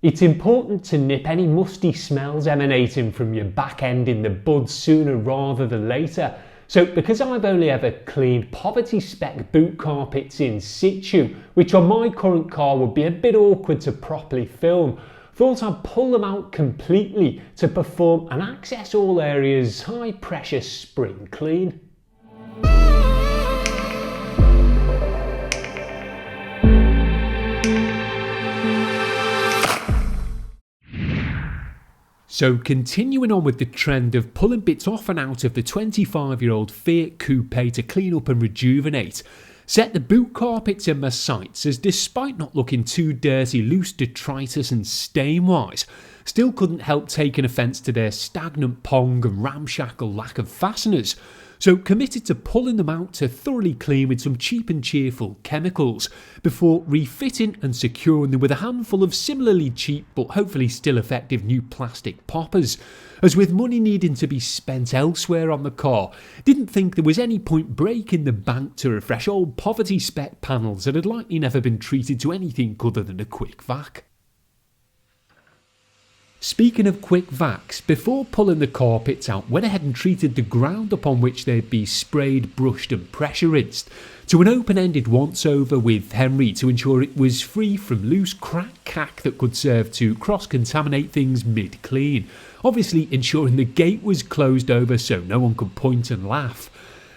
It's important to nip any musty smells emanating from your back end in the bud sooner rather than later. So because I've only ever cleaned Poverty-Spec boot carpets in situ, which on my current car would be a bit awkward to properly film, thought I'd pull them out completely to perform an access all areas high pressure spring clean. So continuing on with the trend of pulling bits off and out of the 25-year-old Fiat Coupe to clean up and rejuvenate, set the boot carpets in my sights as despite not looking too dirty, loose detritus and stain-wise, still couldn't help taking offence to their stagnant pong and ramshackle lack of fasteners. So committed to pulling them out to thoroughly clean with some cheap and cheerful chemicals before refitting and securing them with a handful of similarly cheap but hopefully still effective new plastic poppers. As with money needing to be spent elsewhere on the car, didn't think there was any point breaking the bank to refresh old Poverty-Spec panels that had likely never been treated to anything other than a quick vac. Speaking of quick vacs, before pulling the carpets out, went ahead and treated the ground upon which they'd be sprayed, brushed and pressure rinsed to an open-ended once-over with Henry to ensure it was free from loose crack cack that could serve to cross-contaminate things mid-clean, obviously ensuring the gate was closed over so no one could point and laugh.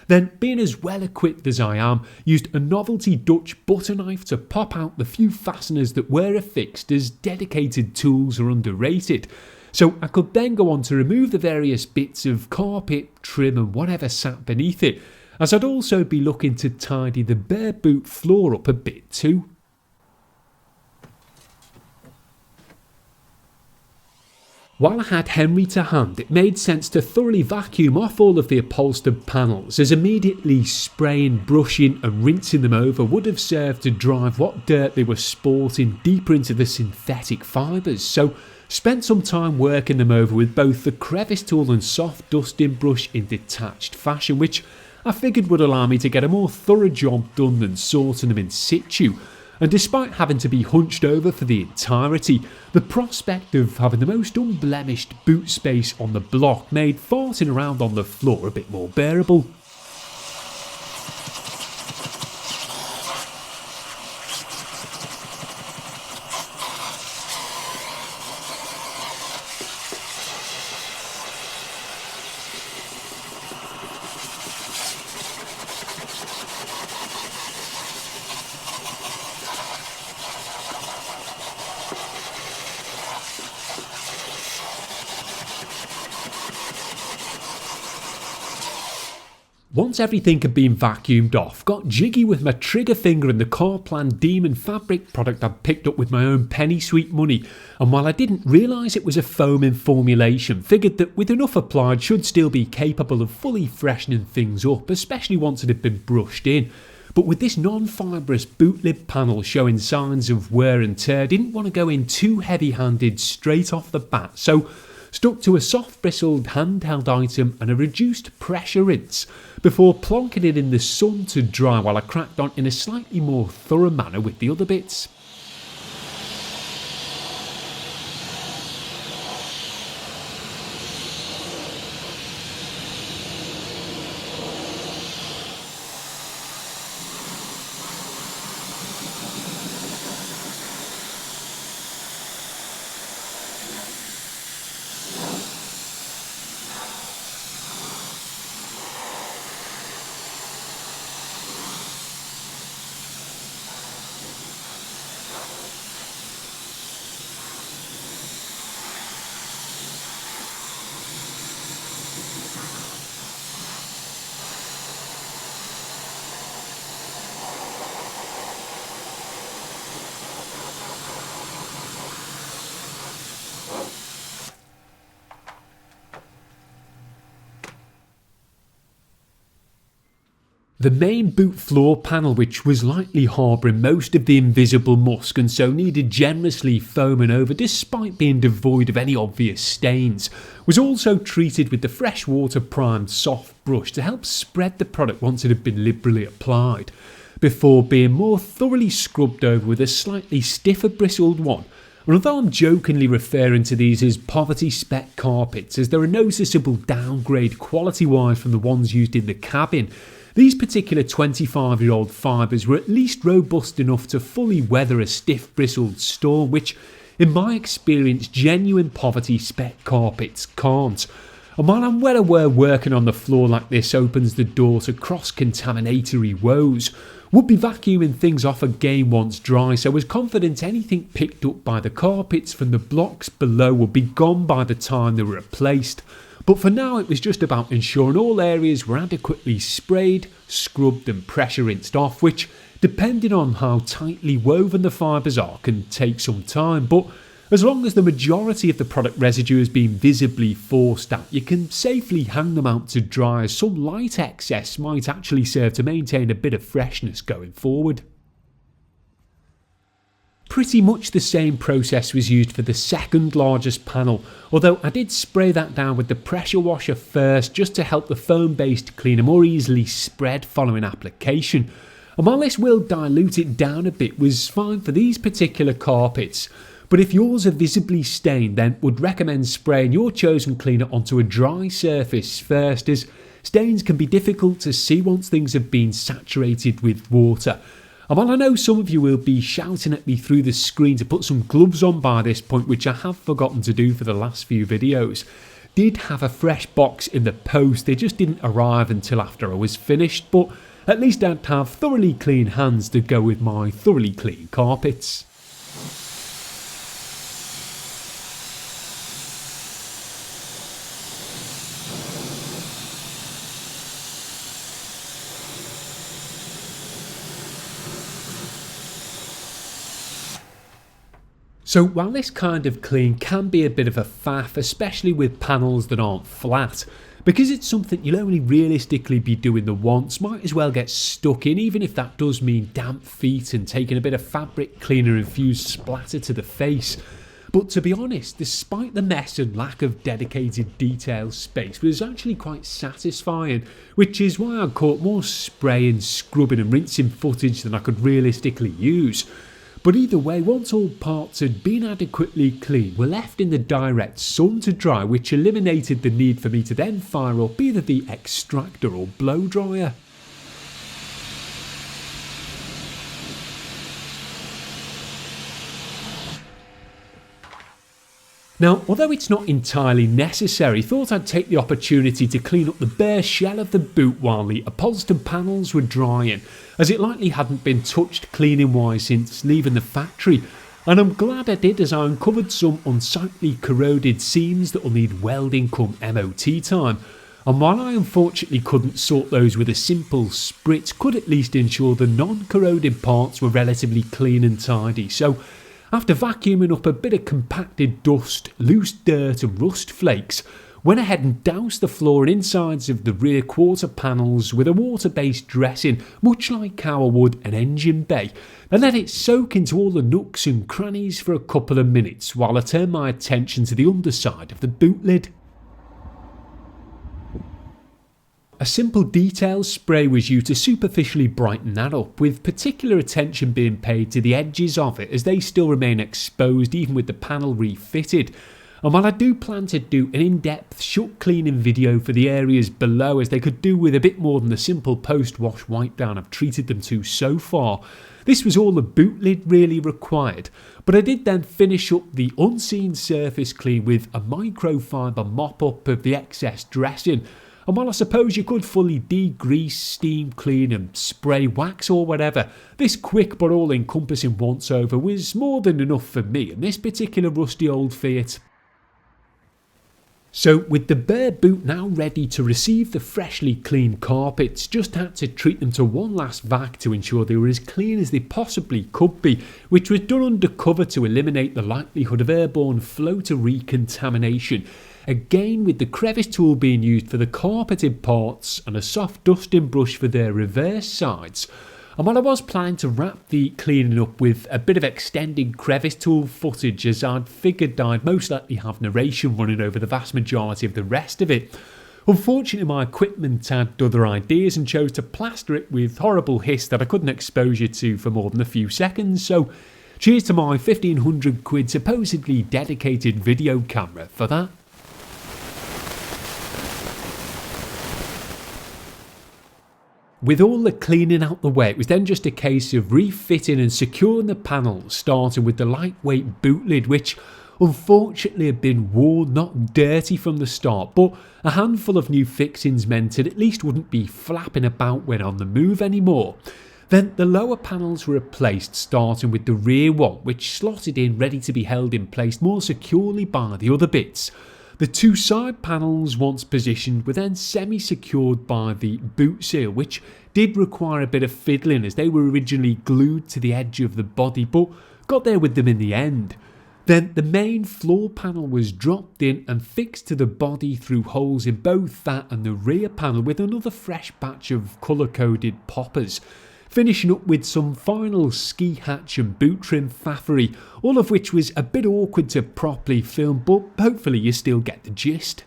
Then, being as well equipped as I am, used a novelty Dutch butter knife to pop out the few fasteners that were affixed, as dedicated tools are underrated. So I could then go on to remove the various bits of carpet, trim and whatever sat beneath it, as I'd also be looking to tidy the bare boot floor up a bit too. While I had Henry to hand, it made sense to thoroughly vacuum off all of the upholstered panels, as immediately spraying, brushing and rinsing them over would have served to drive what dirt they were sporting deeper into the synthetic fibres. So spent some time working them over with both the Crevice Tool and soft dusting brush in detached fashion, which I figured would allow me to get a more thorough job done than sorting them in situ. And despite having to be hunched over for the entirety, the prospect of having the most unblemished boot space on the block made farting around on the floor a bit more bearable. Once everything had been vacuumed off, got jiggy with my trigger finger and the CarPlan Demon fabric product I'd picked up with my own penny sweet money, and while I didn't realise it was a foam in formulation, figured that with enough applied should still be capable of fully freshening things up, especially once it had been brushed in. But with this non-fibrous boot lid panel showing signs of wear and tear, didn't want to go in too heavy-handed straight off the bat, so stuck to a soft bristled handheld item and a reduced pressure rinse before plonking it in the sun to dry while I cracked on in a slightly more thorough manner with the other bits. The main boot floor panel, which was likely harbouring most of the invisible musk and so needed generously foaming over despite being devoid of any obvious stains, was also treated with the freshwater primed soft brush to help spread the product once it had been liberally applied, before being more thoroughly scrubbed over with a slightly stiffer bristled one, And although I'm jokingly referring to these as Poverty-Spec carpets, as they're a noticeable downgrade quality-wise from the ones used in the cabin, these particular 25-year-old fibres were at least robust enough to fully weather a stiff bristled storm, which, in my experience, genuine Poverty-Spec carpets can't. And while I'm well aware working on the floor like this opens the door to cross-contaminatory woes, would be vacuuming things off again once dry, so I was confident anything picked up by the carpets from the blocks below would be gone by the time they were replaced. But for now it was just about ensuring all areas were adequately sprayed, scrubbed and pressure rinsed off, which, depending on how tightly woven the fibres are, can take some time, but as long as the majority of the product residue has been visibly forced out, you can safely hang them out to dry, as some light excess might actually serve to maintain a bit of freshness going forward. Pretty much the same process was used for the second largest panel, although I did spray that down with the pressure washer first just to help the foam based cleaner more easily spread following application. And while this will dilute it down a bit, was fine for these particular carpets. But if yours are visibly stained, then would recommend spraying your chosen cleaner onto a dry surface first, as stains can be difficult to see once things have been saturated with water. And while I know some of you will be shouting at me through the screen to put some gloves on by this point, which I have forgotten to do for the last few videos, did have a fresh box in the post. They just didn't arrive until after I was finished, but at least I'd have thoroughly clean hands to go with my thoroughly clean carpets. So while this kind of clean can be a bit of a faff, especially with panels that aren't flat, because it's something you'll only realistically be doing the once, might as well get stuck in, even if that does mean damp feet and taking a bit of fabric cleaner infused splatter to the face. But to be honest, despite the mess and lack of dedicated detail space, it was actually quite satisfying, which is why I caught more spraying, scrubbing and rinsing footage than I could realistically use. But either way, once all parts had been adequately cleaned, were left in the direct sun to dry, which eliminated the need for me to then fire up either the extractor or blow dryer. Now, although it's not entirely necessary, thought I'd take the opportunity to clean up the bare shell of the boot while the upholstered panels were drying, as it likely hadn't been touched cleaning wise since leaving the factory, and I'm glad I did, as I uncovered some unsightly corroded seams that will need welding come MOT time. And while I unfortunately couldn't sort those with a simple spritz, could at least ensure the non-corroded parts were relatively clean and tidy. So after vacuuming up a bit of compacted dust, loose dirt and rust flakes, went ahead and doused the floor and insides of the rear quarter panels with a water-based dressing, much like how I would an engine bay, and let it soak into all the nooks and crannies for a couple of minutes while I turned my attention to the underside of the boot lid. A simple detail spray was used to superficially brighten that up, with particular attention being paid to the edges of it as they still remain exposed even with the panel refitted. And while I do plan to do an in-depth shut cleaning video for the areas below, as they could do with a bit more than the simple post-wash wipe down I've treated them to so far, this was all the boot lid really required. But I did then finish up the unseen surface clean with a microfibre mop-up of the excess dressing. And while I suppose you could fully degrease, steam clean and spray wax or whatever, this quick but all-encompassing once-over was more than enough for me and this particular rusty old Fiat. So with the bare boot now ready to receive the freshly cleaned carpets, just had to treat them to one last vac to ensure they were as clean as they possibly could be, which was done undercover to eliminate the likelihood of airborne floater recontamination. Again, with the Crevice Tool being used for the carpeted parts and a soft dusting brush for their reverse sides. And while I was planning to wrap the cleaning up with a bit of extended Crevice Tool footage, as I'd figured I'd most likely have narration running over the vast majority of the rest of it, unfortunately my equipment had other ideas and chose to plaster it with horrible hiss that I couldn't expose you to for more than a few seconds, so Cheers to my 1500 quid supposedly dedicated video camera for that. With all the cleaning out the way, it was then just a case of refitting and securing the panels, starting with the lightweight boot lid, which unfortunately had been worn, not dirty from the start, but a handful of new fixings meant it at least wouldn't be flapping about when on the move anymore. Then the lower panels were replaced, starting with the rear one, which slotted in ready to be held in place more securely by the other bits. The two side panels, once positioned, were then semi-secured by the boot seal, which did require a bit of fiddling as they were originally glued to the edge of the body, but got there with them in the end. Then the main floor panel was dropped in and fixed to the body through holes in both that and the rear panel with another fresh batch of colour-coded poppers, finishing up with some final ski hatch and boot trim faffery, all of which was a bit awkward to properly film, but hopefully you still get the gist.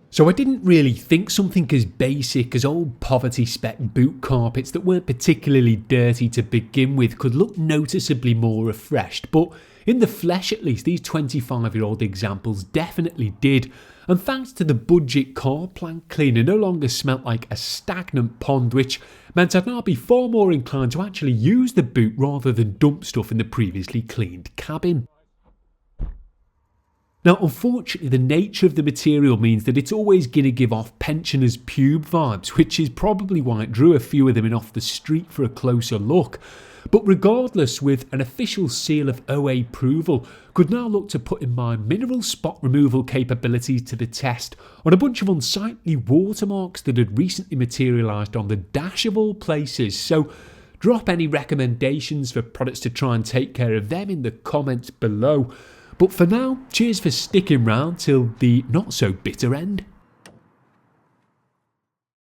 So I didn't really think something as basic as old Poverty-Spec boot carpets that weren't particularly dirty to begin with could look noticeably more refreshed, but in the flesh at least these 25-year-old examples definitely did, and thanks to the budget CarPlan cleaner no longer smelt like a stagnant pond, which meant I'd now be far more inclined to actually use the boot rather than dump stuff in the previously cleaned cabin. Now, unfortunately, the nature of the material means that it's always going to give off pensioners' pube vibes, which is probably why it drew a few of them in off the street for a closer look. But regardless, with an official seal of OA approval, could now look to putting my mineral spot removal capabilities to the test on a bunch of unsightly watermarks that had recently materialised on the dash of all places. So drop any recommendations for products to try and take care of them in the comments below. But for now, cheers for sticking round till the not so bitter end.